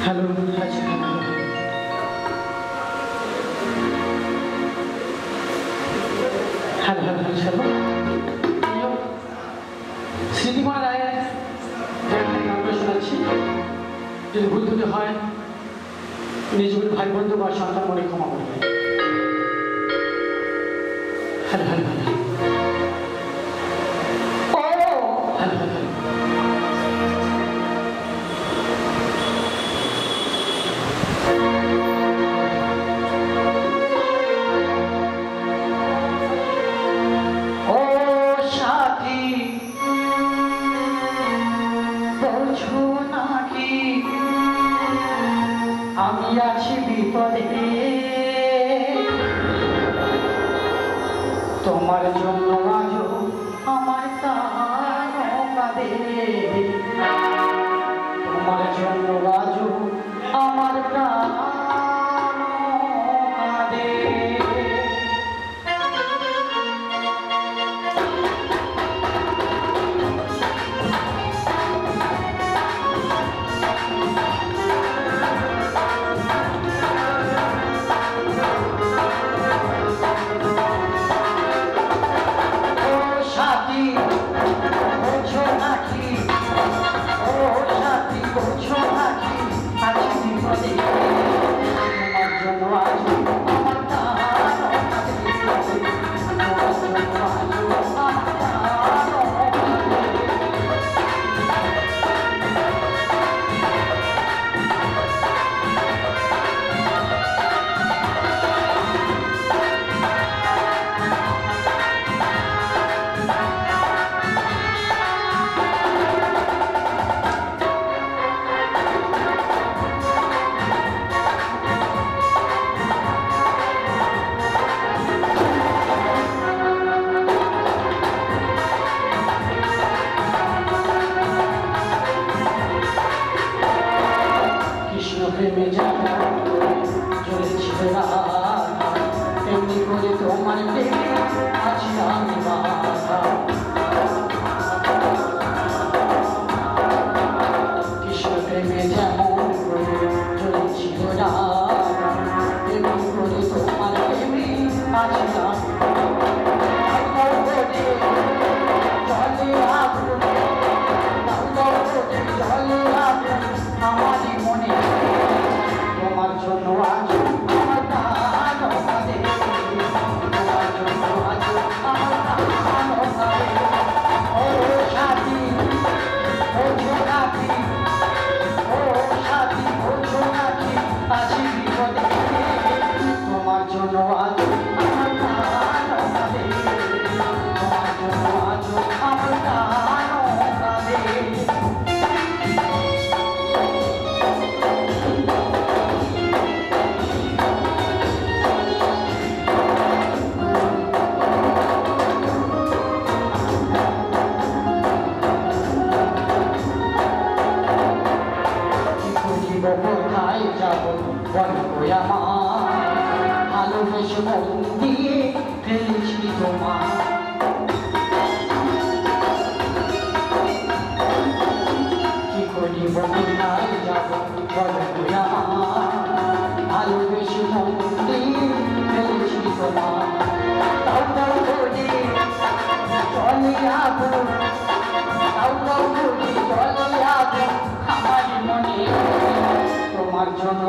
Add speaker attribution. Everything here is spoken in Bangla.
Speaker 1: হ্যালো আচ্ছা হ্যালো হ্যালো হ্যালো হ্যালো স্মৃতিকুমার রায়ের গানটা শোনাচ্ছি। যদি ভুল ত্রুটি হয় নিজের ভাই বন্ধু বা সন্তান মনে ক্ষমা করবে। Hello hello hello hello hello আমি আছি বিপদে, তোমার জন্য আজও আমার প্রাণ কাঁদে, তোমার জন্য আজও আমার প্রাণ কাঁদে। প্রেমে যারা চলেছিল না তেমনি করে তোমার প্রেমে আছি আমি বাধা। কৃষ্ণ প্রেমে যেমন করে চলেছিল না তেমনি করে তোমার প্রেমে আছি আমারই মনে তোমার জন্য আজ আমার প্রাণ কাঁদে, তোমার জন্য আজ আমার প্রাণ কাঁদে। ও সাথী বোঝো নাকি, ও সাথী বোঝো নাকি আছি বিপদে, তোমার জন্য আজ আমার প্রাণ কাঁদে, তোমার জন্য আজ আমার প্রাণ কাঁদে। কোথায় যাব বলবো আমার, ভালোবেসে মন দিয়ে ফেলেছি তোমার। কি করিব কোথায় যাব বলবো আমার, ভালোবেসে মন দিয়ে ফেলেছি তোমার। তাও তাও করে চলে যাবো, তাও তাও করে চলে যাবো আমার মনে, তোমার জন্য